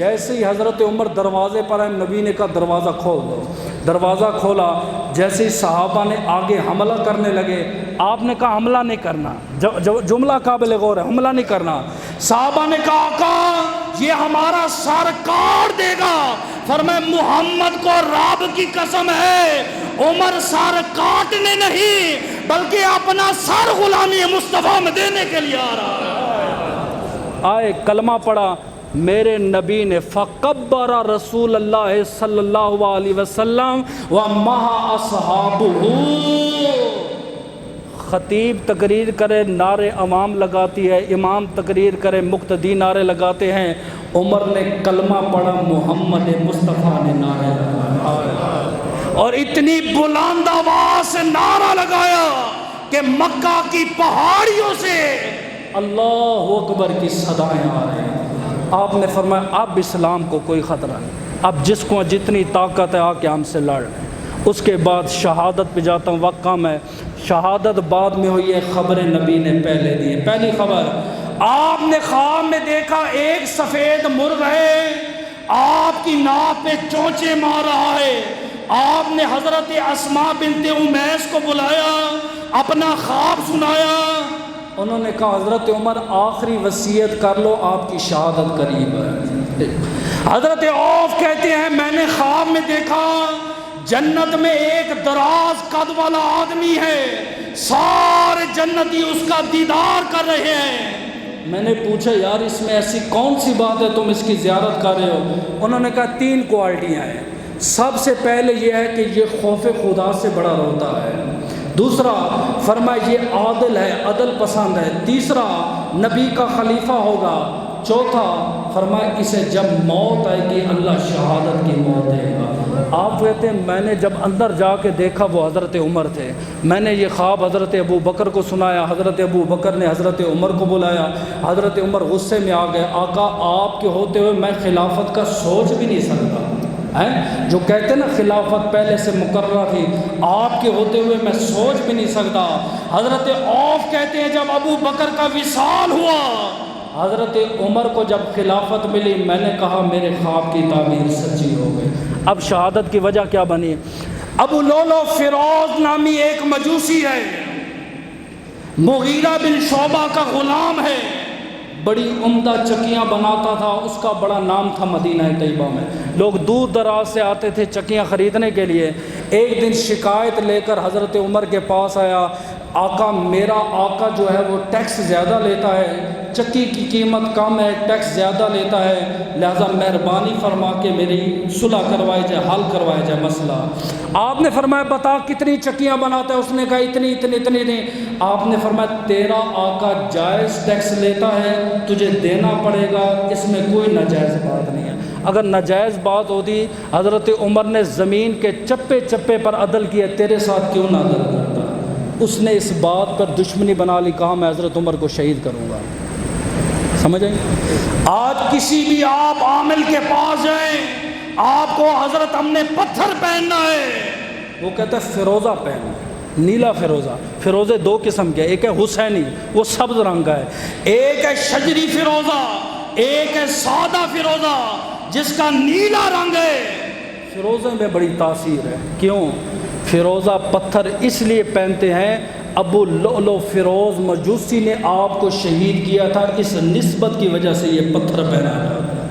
جیسے ہی حضرت عمر دروازے پر آئے نبی نے کہا دروازہ کھول دو، دروازہ کھولا، جیسے ہی صحابہ نے آگے حملہ کرنے لگے، آپ نے کہا حملہ نہیں کرنا، جملہ قابل غور ہے، حملہ نہیں کرنا۔ صحابہ نے کہا آقا یہ ہمارا سر کاٹ دے گا، فرمایا محمد کو رب کی قسم ہے عمر سر کاٹنے نہیں بلکہ اپنا سر غلامی مصطفیٰ میں دینے کے لیے آ رہا ہے۔ آئے کلمہ پڑھا میرے نبی نے، فَقَبَّرَ رسول اللہ صلی اللہ علیہ وسلم وَمَعَ أَصْحَابُهُ۔ خطیب تقریر کرے نعرے عوام لگاتی ہے، امام تقریر کرے مقتدی نعرے لگاتے ہیں، عمر نے کلمہ پڑھا، محمد مصطفیٰ نے نعرے لگایا اور اتنی بلند آواز سے نعرہ لگایا کہ مکہ کی پہاڑیوں سے اللہ اکبر کی صدائیں آ رہی ہیں۔ آپ نے فرمایا اب اسلام کو کوئی خطرہ نہیں، اب جس کو جتنی طاقت ہے آ کے ہم سے لڑ لیں۔ اس کے بعد شہادت پہ جاتا ہوں، وقت کم ہے، شہادت بعد میں ہوئی ہے، خبر نبی نے پہلے دی ہے۔ پہلی خبر آپ نے خواب میں دیکھا ایک سفید مرغ ہے، آپ کی ناک پہ چونچے مار رہا ہے۔ آپ نے حضرت اسماء بنت امیس کو بلایا، اپنا خواب سنایا، انہوں نے کہا حضرت عمر آخری وصیت کر لو، آپ کی شہادت قریب ہے۔ حضرت عوف کہتے ہیں میں نے خواب میں دیکھا جنت میں ایک دراز قد والا آدمی ہے، سارے جنتی اس کا دیدار کر رہے ہیں۔ میں نے پوچھا یار اس میں ایسی کون سی بات ہے تم اس کی زیارت کر رہے ہو؟ انہوں نے کہا 3 کوالٹیاں ہیں، سب سے پہلے یہ ہے کہ یہ خوف خدا سے بڑا روتا ہے، دوسرا فرمایا یہ عادل ہے، عدل پسند ہے، تیسرا نبی کا خلیفہ ہوگا، چوتھا فرمایا اسے جب موت آئے گی اللہ شہادت کی موت دے گا۔ آپ کہتے ہیں میں نے جب اندر جا کے دیکھا وہ حضرت عمر تھے، میں نے یہ خواب حضرت ابو بکر کو سنایا، حضرت ابو بکر نے حضرت عمر کو بلایا، حضرت عمر غصے میں آ گئے، آقا آپ کے ہوتے ہوئے میں خلافت کا سوچ بھی نہیں سکتا، جو کہتے ہیں نا خلافت پہلے سے مقررہ تھی، آپ کے ہوتے ہوئے میں سوچ بھی نہیں سکتا۔ حضرت عوف کہتے ہیں جب ابو بکر کا وصال ہوا، حضرت عمر کو جب خلافت ملی، میں نے کہا میرے خواب کی تعبیر سچی ہو گئی۔ اب شہادت کی وجہ کیا بنی؟ ابو لولو فیروز نامی ایک مجوسی ہے، مغیرہ بن شعبہ کا غلام ہے، بڑی عمدہ چکیاں بناتا تھا، اس کا بڑا نام تھا مدینہ طیبہ میں، لوگ دور دراز سے آتے تھے چکیاں خریدنے کے لیے۔ ایک دن شکایت لے کر حضرت عمر کے پاس آیا، آقا میرا آقا جو ہے وہ ٹیکس زیادہ لیتا ہے، چکی کی قیمت کم ہے، ٹیکس زیادہ لیتا ہے، لہذا مہربانی فرما کے میری صلح کروائی جائے، حل کروایا جائے مسئلہ۔ آپ نے فرمایا بتا کتنی چکیاں بناتا ہے؟ اس نے کہا اتنی اتنی اتنی اتنی۔ آپ نے فرمایا تیرا آقا جائز ٹیکس لیتا ہے، تجھے دینا پڑے گا، اس میں کوئی ناجائز بات نہیں ہے۔ اگر ناجائز بات ہوتی حضرت عمر نے زمین کے چپے چپے پر عدل کیا، تیرے ساتھ کیوں نہ عدل کرتا؟ اس نے اس بات پر دشمنی بنا لی، کہا میں حضرت عمر کو شہید کروں گا۔ سمجھ آئی؟ آج کسی بھی آپ عامل کے پاس جائیں، آپ کو حضرت ہم نے پتھر پہننا ہے، وہ کہتا ہے فیروزہ پہننا، نیلا فیروزہ۔ فیروزے 2 قسم کے، ایک ہے حسینی، وہ سبز رنگ کا ہے، ایک ہے شجری فیروزہ، ایک ہے سادہ فیروزہ جس کا نیلا رنگ ہے۔ فیروزے میں بڑی تاثیر ہے، کیوں؟ فیروزہ پتھر اس لیے پہنتے ہیں، ابو لؤلؤ فیروز مجوسی نے آپ کو شہید کیا تھا، اس نسبت کی وجہ سے یہ پتھر پہنا جاتا ہے۔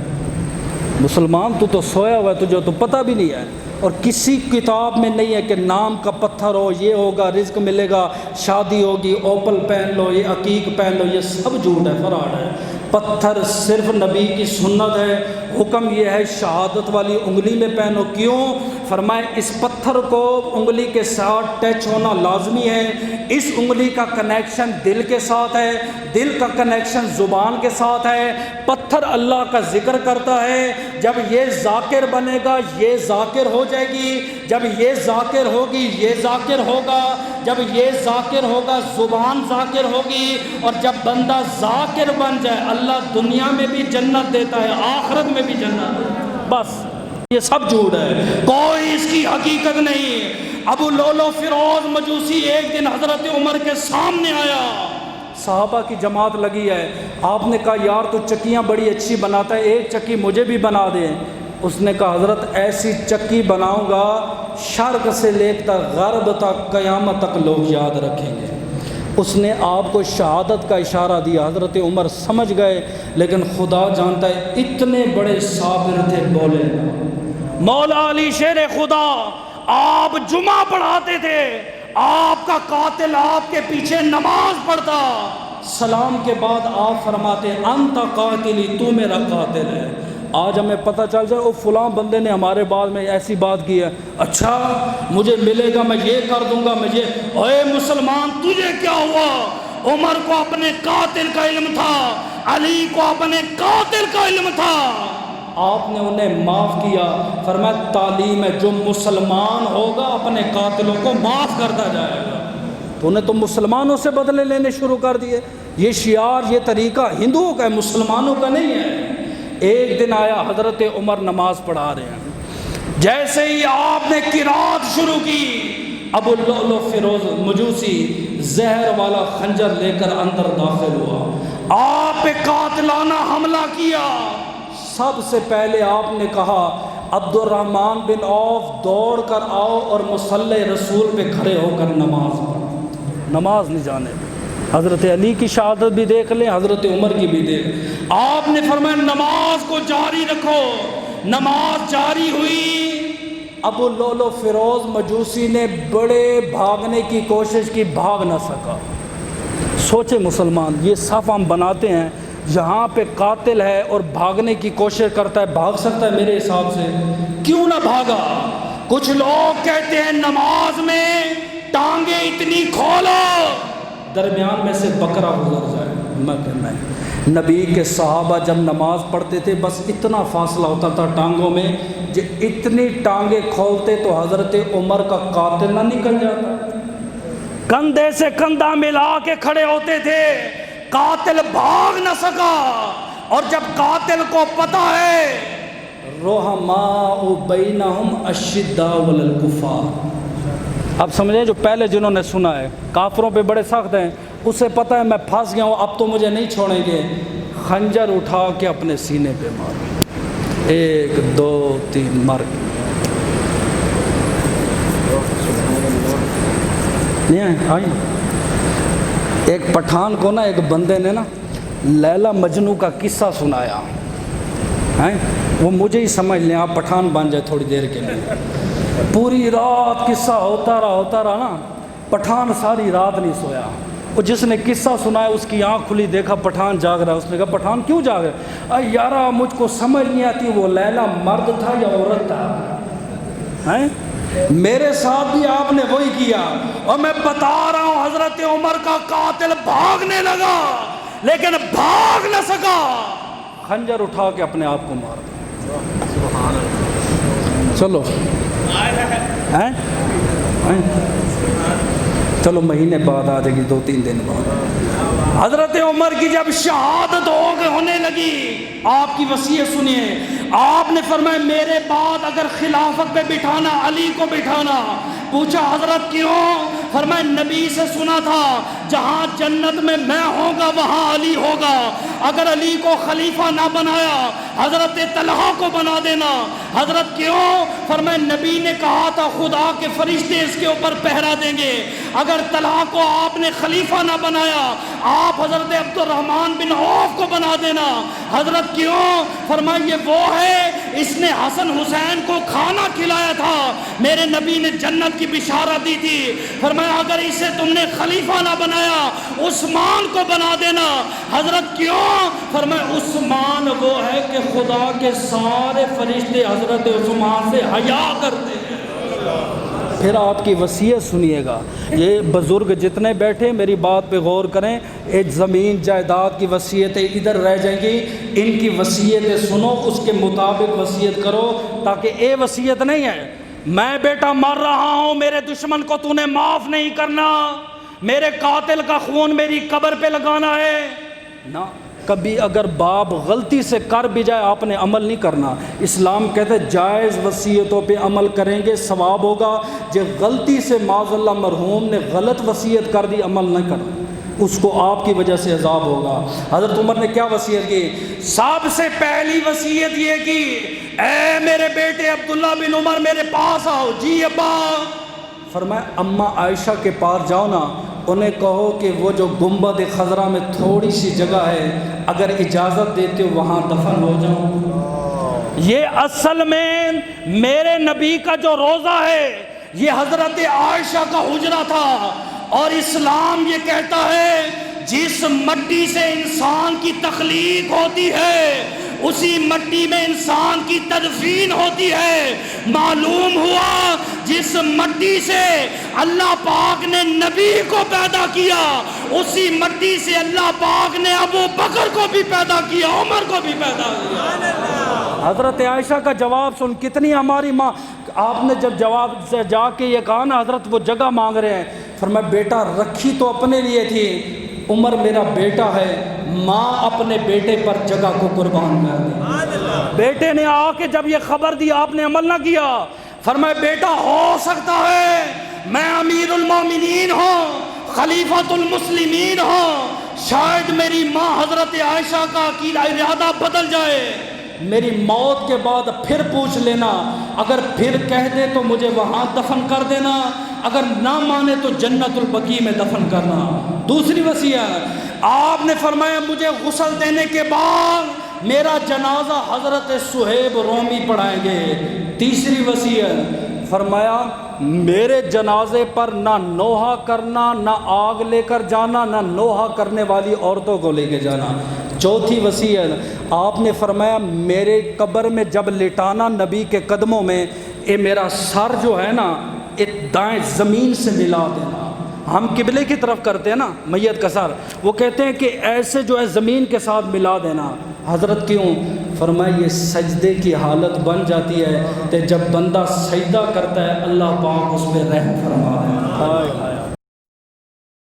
مسلمان تو سویا ہوا ہے، تجھے تو پتہ بھی نہیں ہے، اور کسی کتاب میں نہیں ہے کہ نام کا پتھر ہو، یہ ہوگا، رزق ملے گا، شادی ہوگی، اوپل پہن لو، یہ عقیق پہن لو، یہ سب جھوٹ ہے، فراڈ ہے۔ پتھر صرف نبی کی سنت ہے، حکم یہ ہے شہادت والی انگلی میں پہنو۔ کیوں؟ فرمائے اس پتھر کو انگلی کے ساتھ ٹچ ہونا لازمی ہے، اس انگلی کا کنیکشن دل کے ساتھ ہے، دل کا کنیکشن زبان کے ساتھ ہے۔ پتھر اللہ کا ذکر کرتا ہے، جب یہ ذاکر بنے گا یہ ذاکر ہو جائے گی، جب یہ ذاکر ہوگی یہ ذاکر ہوگا، جب یہ ذاکر ہوگا زبان ذاکر ہوگی، اور جب بندہ ذاکر بن جائے اللہ دنیا میں بھی جنت دیتا ہے، آخرت میں بھی جنت دیتا ہے۔ بس یہ سب جھوٹ ہے، کوئی اس کی حقیقت نہیں۔ ابو لؤلؤ فیروز مجوسی ایک دن حضرت عمر کے سامنے آیا، صحابہ کی جماعت لگی ہے، آپ نے کہا یار تو چکیاں بڑی اچھی بناتا ہے، ایک چکی مجھے بھی بنا دیں۔ اس نے کہا حضرت ایسی چکی بناؤں گا شرق سے لے کر غرب تک قیامت تک لوگ یاد رکھیں گے۔ اس نے آپ کو شہادت کا اشارہ دیا، حضرت عمر سمجھ گئے، لیکن خدا جانتا ہے اتنے بڑے صابر تھے، بولے مولا علی شیر خدا، آپ جمعہ پڑھاتے تھے، آپ کا قاتل آپ کے پیچھے نماز پڑھتا، سلام کے بعد آپ فرماتے انت قاتلی، تو میرا قاتل ہے۔ آج ہمیں پتہ چل جائے وہ فلاں بندے نے ہمارے بعد میں ایسی بات کی ہے، اچھا مجھے ملے گا، میں یہ کر دوں گا، مجھے اے مسلمان تجھے کیا ہوا؟ عمر کو اپنے قاتل کا علم تھا، علی کو اپنے قاتل کا علم تھا، آپ نے انہیں معاف کیا۔ فرمایا تعلیم ہے، جو مسلمان ہوگا اپنے قاتلوں کو معاف کرتا جائے گا۔ تو انہیں تو مسلمانوں سے بدلے لینے شروع کر دیے۔ یہ شعار، یہ طریقہ ہندوؤں کا ہے، مسلمانوں کا نہیں ہے۔ ایک دن آیا، حضرت عمر نماز پڑھا رہے ہیں، جیسے ہی آپ نے قرات شروع کی، ابو اللؤلؤ فیروز مجوسی زہر والا خنجر لے کر اندر داخل ہوا، آپ پہ قاتلانہ حملہ کیا۔ سب سے پہلے آپ نے کہا عبد الرحمن بن عوف دوڑ کر آؤ اور مصلی رسول پہ کھڑے ہو کر نماز پڑھو۔ نماز نہیں جانے دیں۔ حضرت علی کی شہادت بھی دیکھ لیں، حضرت عمر کی بھی دیکھ لیں۔ آپ نے فرمایا نماز کو جاری رکھو، نماز جاری ہوئی۔ ابو اللؤلؤ فیروز مجوسی نے بڑے بھاگنے کی کوشش کی، بھاگ نہ سکا۔ سوچے مسلمان، یہ صف ہم بناتے ہیں، یہاں پہ قاتل ہے اور بھاگنے کی کوشش کرتا ہے، بھاگ سکتا ہے میرے حساب سے؟ کیوں نہ بھاگا؟ کچھ لوگ کہتے ہیں نماز میں ٹانگیں اتنی کھولو درمیان میں سے بکرا گزر جائے۔ میں کہنا ہے نبی کے صحابہ جب نماز پڑھتے تھے بس اتنا فاصلہ ہوتا تھا ٹانگوں میں، جو اتنی ٹانگیں کھولتے تو حضرت عمر کا قاتل نہ نکل جاتا، کندھے سے کندھا ملا کے کھڑے ہوتے تھے، قاتل بھاگ نہ سکا۔ اور جب قاتل کو پتہ ہے رحماء بینہم اشداء علی الکفار، اب سمجھیں جو پہلے جنہوں نے سنا ہے کافروں پہ بڑے سخت ہیں، اسے پتہ ہے میں پھنس گیا ہوں، اب تو مجھے نہیں چھوڑیں گے، خنجر اٹھا کے اپنے سینے پہ مارا، 1 2 3 مر گئے۔ نہیں آئی؟ ایک پٹھان کو نا ایک بندے نے نا لیلا مجنو کا قصہ سنایا ہے، وہ مجھے ہی سمجھ لیں، آپ پٹھان بن جائے تھوڑی دیر کے لیے۔ پوری رات قصہ ہوتا رہا نا، پٹھان ساری رات نہیں سویا۔ وہ جس نے قصہ سنایا اس کی آنکھ کھلی، دیکھا پٹھان جاگ رہا ہے، اس نے کہا پٹھان کیوں جاگ رہا ہے؟ یارا مجھ کو سمجھ نہیں آتی وہ لیلا مرد تھا یا عورت تھا، میرے ساتھ بھی آپ نے وہی کیا۔ اور میں بتا رہا ہوں حضرت عمر کا قاتل بھاگنے لگا لیکن بھاگ نہ سکا، خنجر اٹھا کے اپنے آپ کو مار دیا۔ چلو چلو مہینے بعد آ جائے گی، 2-3 دن بعد۔ حضرت عمر کی جب شہادت ہونے لگی، آپ کی وصیت سنیے، آپ نے فرمایا میرے بعد اگر خلافت پہ بٹھانا علی کو بٹھانا۔ پوچھا حضرت کیوں؟ فرمایا نبی سے سنا تھا جہاں جنت میں ہوں گا وہاں علی ہوگا، اگر علی کو خلیفہ نہ بنایا حضرت طلحہ کو بنا دینا۔ حضرت کیوں؟ فرمایا نبی نے کہا تھا خدا کے فرشتے اس کے اوپر پہرا دیں گے، اگر طلحہ کو آپ نے خلیفہ نہ بنایا آپ حضرت عبد الرحمن بن عوف کو بنا دینا۔ حضرت کیوں؟ فرمایا یہ وہ ہے اس نے حسن حسین کو کھانا کھلایا تھا، میرے نبی نے جنت کی بشارت دی تھی۔ فرمایا اگر اسے تم نے خلیفہ نہ بنایا عثمان کو بنا دینا۔ حضرت کیوں؟ فرمایا عثمان وہ ہے کہ خدا کے سارے فرشتے حضرت عثمان سے حیا کرتے ہیں۔ پھر آپ کی وصیت سنیے گا، یہ بزرگ جتنے بیٹھے میری بات پہ غور کریں، ایک زمین جائیداد کی وصیتیں ادھر رہ جائیں گی، ان کی وصیتیں سنو، اس کے مطابق وصیت کرو، تاکہ یہ وصیت نہیں ہے میں بیٹا مر رہا ہوں میرے دشمن کو تو نے معاف نہیں کرنا، میرے قاتل کا خون میری قبر پہ لگانا ہے نہ۔ کبھی اگر باپ غلطی سے کر بھی جائے آپ نے عمل نہیں کرنا۔ اسلام کہتے ہیں جائز وصیتوں پہ عمل کریں گے ثواب ہوگا، جو غلطی سے معاذ اللہ مرحوم نے غلط وصیت کر دی عمل نہ کرنا۔ اس کو آپ کی وجہ سے عذاب ہوگا۔ حضرت عمر نے کیا وصیت کی؟ سب سے پہلی وصیت یہ کی، اے میرے بیٹے عبداللہ بن عمر میرے پاس آؤ۔ جی ابا۔ فرمایا اماں عائشہ کے پاس جاؤ نا، انہیں کہو کہ وہ جو گنبد خضرا میں تھوڑی سی جگہ ہے، اگر اجازت دیتے ہو وہاں دفن ہو جاؤں۔ یہ اصل میں میرے نبی کا جو روضہ ہے یہ حضرت عائشہ کا حجرہ تھا، اور اسلام یہ کہتا ہے جس مٹی سے انسان کی تخلیق ہوتی ہے اسی مٹی میں انسان کی تدفین ہوتی ہے۔ معلوم ہوا جس مٹی سے اللہ پاک نے نبی کو پیدا کیا اسی مٹی سے اللہ پاک نے ابو بکر کو بھی پیدا کیا، عمر کو بھی پیدا کیا۔ حضرت عائشہ کا جواب سن، کتنی ہماری ماں، آپ نے جب جواب سے جا کے یہ کہا نا حضرت وہ جگہ مانگ رہے ہیں، فرمایا بیٹا رکھی تو اپنے لیے تھی، عمر میرا بیٹا ہے، ماں اپنے بیٹے پر جگہ کو قربان کر دی۔ بیٹے نے آ کے جب یہ خبر دی آپ نے عمل نہ کیا، فرمایا بیٹا ہو سکتا ہے میں امیر المومنین ہوں، خلیفۃ المسلمین ہوں، شاید میری ماں حضرت عائشہ کا ارادہ بدل جائے، میری موت کے بعد پھر پوچھ لینا، اگر پھر کہہ دے تو مجھے وہاں دفن کر دینا، اگر نہ مانے تو جنت البقیع میں دفن کرنا۔ دوسری وصیت آپ نے فرمایا مجھے غسل دینے کے بعد میرا جنازہ حضرت صہیب رومی پڑھائیں گے۔ تیسری وصیت فرمایا میرے جنازے پر نہ نوحہ کرنا، نہ آگ لے کر جانا، نہ نوحہ کرنے والی عورتوں کو لے کے جانا۔ چوتھی وصیت آپ نے فرمایا میرے قبر میں جب لٹانا نبی کے قدموں میں، اے میرا سر جو ہے نا دائیں زمین سے ملا دینا۔ ہم قبلے کی طرف کرتے ہیں نا میت کا سر، وہ کہتے ہیں کہ ایسے جو ہے زمین کے ساتھ ملا دینا۔ حضرت کیوں؟ فرمایا یہ سجدے کی حالت بن جاتی ہے کہ جب بندہ سجدہ کرتا ہے اللہ پاک اس پہ رحم فرما ہے۔